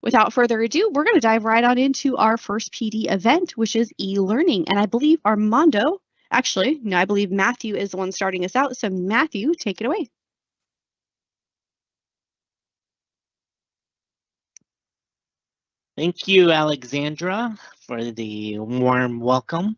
Without further ado, we're going to dive right on into our first PD event, which is e-learning. And I believe Armando, actually, no, I believe Matthew is the one starting us out. So Matthew, take it away. Thank you, Alexandra, for the warm welcome.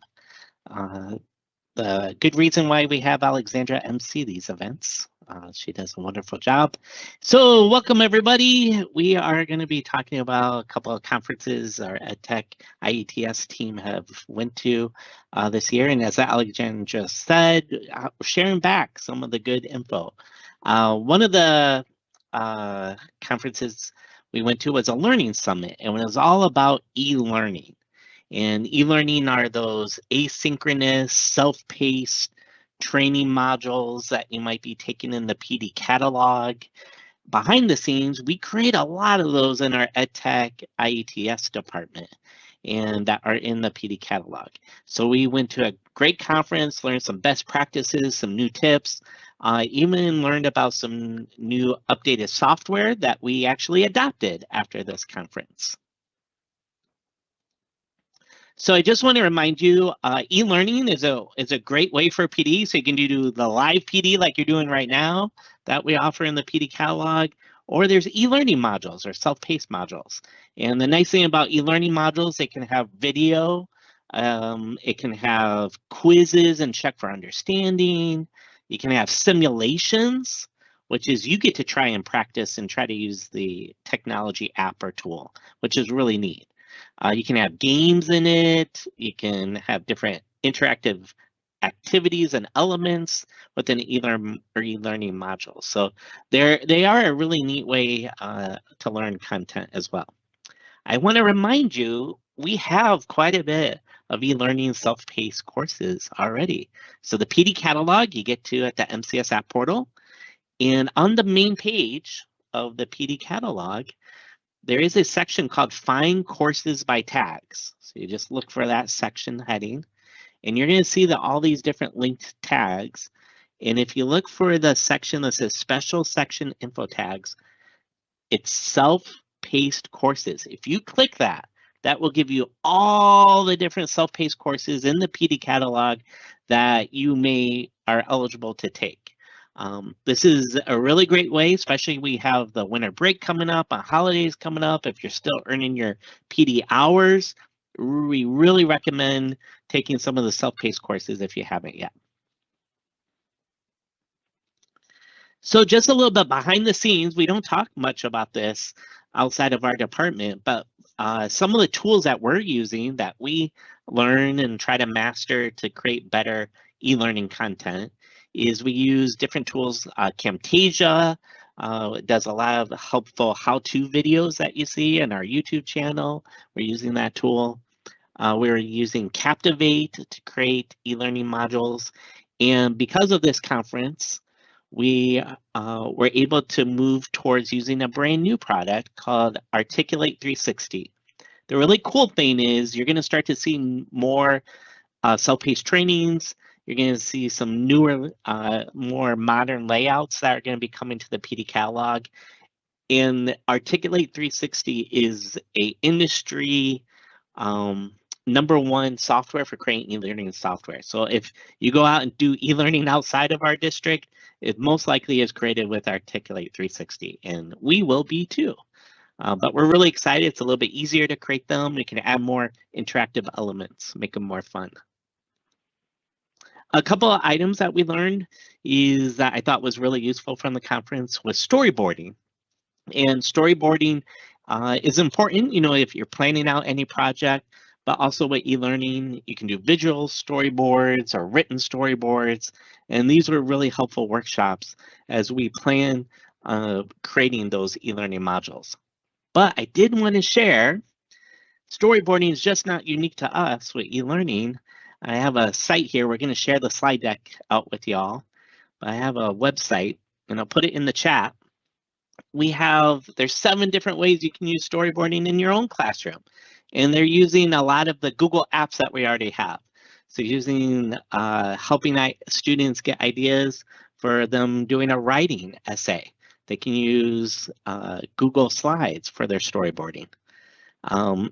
The good reason why we have Alexandra MC these events. She does a wonderful job. So welcome, everybody. We are going to be talking about a couple of conferences our EdTech IETS team have went to this year. And as Alexandra just said, sharing back some of the good info. One of the conferences we went to was a learning summit, and it was all about e-learning. And e-learning are those asynchronous, self-paced training modules that you might be taking in the PD catalog. Behind the scenes, we create a lot of those in our EdTech IETS department and that are in the PD catalog. So we went to a great conference, learned some best practices, some new tips, even learned about some new updated software that we actually adopted after this conference. So I just want to remind you, e-learning is a great way for PD. So you can do the live PD like you're doing right now that we offer in the PD catalog, or there's e-learning modules or self-paced modules. And the nice thing about e-learning modules, they can have video, it can have quizzes and check for understanding. You can have simulations, which is you get to try and practice and try to use the technology app or tool, which is really neat. You can have games in it. You can have different interactive activities and elements within e-learning modules. So they are a really neat way to learn content as well. I want to remind you, we have quite a bit of e-learning self-paced courses already. So the PD catalog you get to at the MCS app portal. And on the main page of the PD catalog, there is a section called Find Courses by Tags. So you just look for that section heading, and you're going to see that all these different linked tags. And if you look for the section that says Special Section Info Tags, it's self-paced courses. If you click that, that will give you all the different self-paced courses in the PD catalog that you are eligible to take. This is a really great way, especially we have the winter break coming up, holidays coming up. If you're still earning your PD hours, we really recommend taking some of the self-paced courses if you haven't yet. So just a little bit behind the scenes, we don't talk much about this outside of our department, but some of the tools that we're using that we learn and try to master to create better e-learning content is we use different tools. Camtasia does a lot of helpful how-to videos that you see in our YouTube channel. We're using that tool. We're using Captivate to create e-learning modules. And because of this conference, we were able to move towards using a brand new product called Articulate 360. The really cool thing is you're going to start to see more self-paced trainings. You're going to see some newer, more modern layouts that are going to be coming to the PD catalog. And Articulate 360 is a industry #1 software for creating e-learning software. So if you go out and do e-learning outside of our district, it most likely is created with Articulate 360, and we will be too. But we're really excited. It's a little bit easier to create them. We can add more interactive elements, make them more fun. A couple of items that we learned is that I thought was really useful from the conference was storyboarding. And storyboarding is important, you know, if you're planning out any project, but also with e-learning, you can do visual storyboards or written storyboards. And these were really helpful workshops as we plan creating those e-learning modules. But I did want to share, storyboarding is just not unique to us with e-learning. I have a site here. We're going to share the slide deck out with y'all. But I have a website, and I'll put it in the chat. There's 7 different ways you can use storyboarding in your own classroom. And they're using a lot of the Google apps that we already have. So using helping students get ideas for them doing a writing essay. They can use Google Slides for their storyboarding.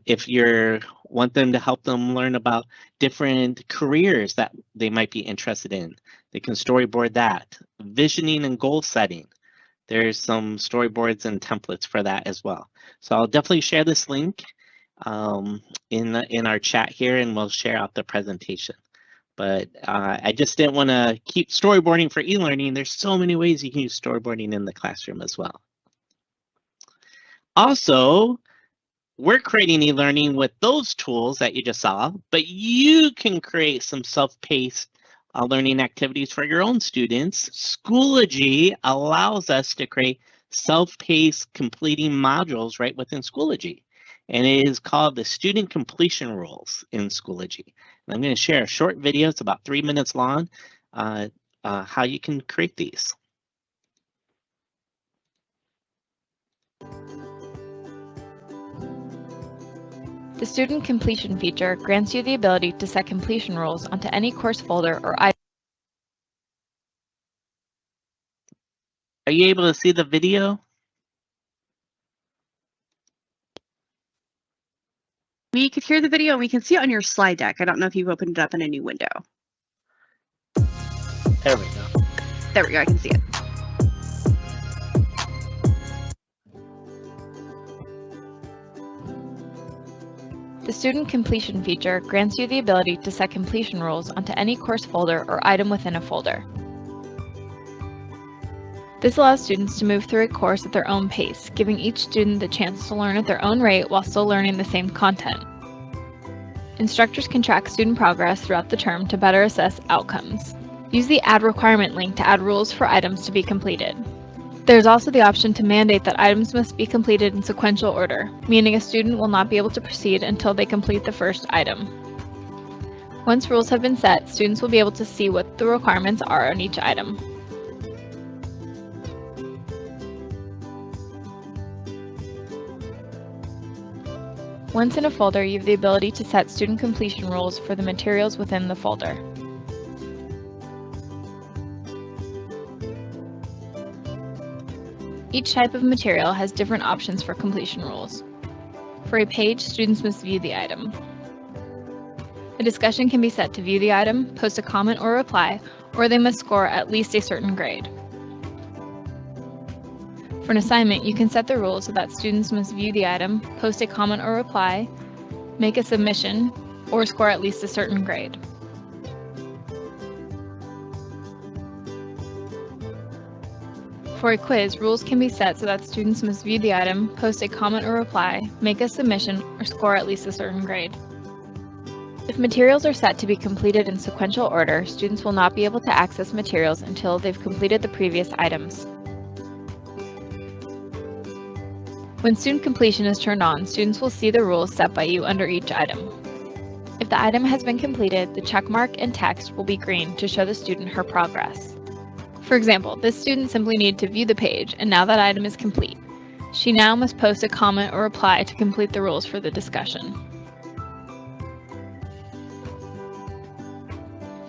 If you want them to help them learn about different careers that they might be interested in, they can storyboard that. Visioning and goal setting. There's some storyboards and templates for that as well. So I'll definitely share this link in our chat here, and we'll share out the presentation. But I just didn't want to keep storyboarding for e-learning. There's so many ways you can use storyboarding in the classroom as well. Also, we're creating e-learning with those tools that you just saw, but you can create some self-paced learning activities for your own students. Schoology allows us to create self-paced completing modules right within Schoology. And it is called the Student Completion Rules in Schoology. And I'm going to share a short video, it's about 3 minutes long, how you can create these. The Student Completion feature grants you the ability to set completion rules onto any course folder or item. Are you able to see the video? We could hear the video and we can see it on your slide deck. I don't know if you've opened it up in a new window. There we go. There we go, I can see it. The Student Completion feature grants you the ability to set completion rules onto any course folder or item within a folder. This allows students to move through a course at their own pace, giving each student the chance to learn at their own rate while still learning the same content. Instructors can track student progress throughout the term to better assess outcomes. Use the Add Requirement link to add rules for items to be completed. There's also the option to mandate that items must be completed in sequential order, meaning a student will not be able to proceed until they complete the first item. Once rules have been set, students will be able to see what the requirements are on each item. Once in a folder, you have the ability to set student completion rules for the materials within the folder. Each type of material has different options for completion rules. For a page, students must view the item. A discussion can be set to view the item, post a comment or reply, or they must score at least a certain grade. For an assignment, you can set the rules so that students must view the item, post a comment or reply, make a submission, or score at least a certain grade. For a quiz, rules can be set so that students must view the item, post a comment or reply, make a submission, or score at least a certain grade. If materials are set to be completed in sequential order, students will not be able to access materials until they've completed the previous items. When student completion is turned on, students will see the rules set by you under each item. If the item has been completed, the check mark and text will be green to show the student her progress. For example, this student simply needed to view the page, and now that item is complete. She now must post a comment or reply to complete the rules for the discussion.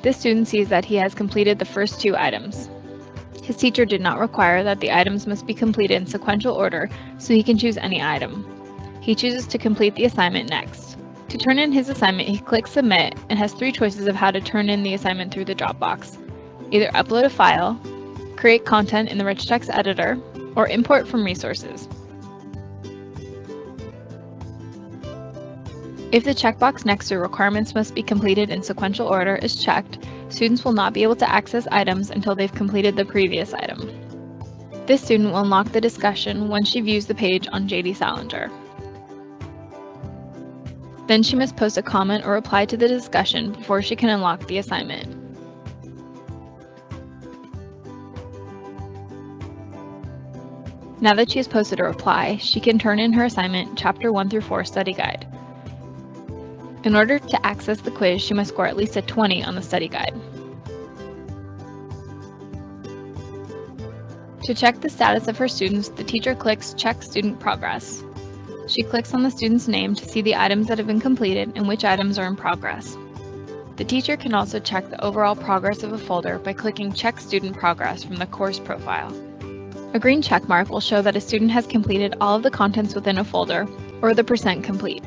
This student sees that he has completed the first 2 items. His teacher did not require that the items must be completed in sequential order, so he can choose any item. He chooses to complete the assignment next. To turn in his assignment, he clicks Submit and has 3 choices of how to turn in the assignment through the Dropbox. Either upload a file, create content in the rich text editor, or import from resources. If the checkbox next to requirements must be completed in sequential order is checked, students will not be able to access items until they've completed the previous item. This student will unlock the discussion when she views the page on J.D. Salinger. Then she must post a comment or reply to the discussion before she can unlock the assignment. Now that she has posted a reply, she can turn in her assignment, Chapter 1 through 4 study guide. In order to access the quiz, she must score at least a 20 on the study guide. To check the status of her students, the teacher clicks Check Student Progress. She clicks on the student's name to see the items that have been completed and which items are in progress. The teacher can also check the overall progress of a folder by clicking Check Student Progress from the course profile. A green check mark will show that a student has completed all of the contents within a folder, or the % complete.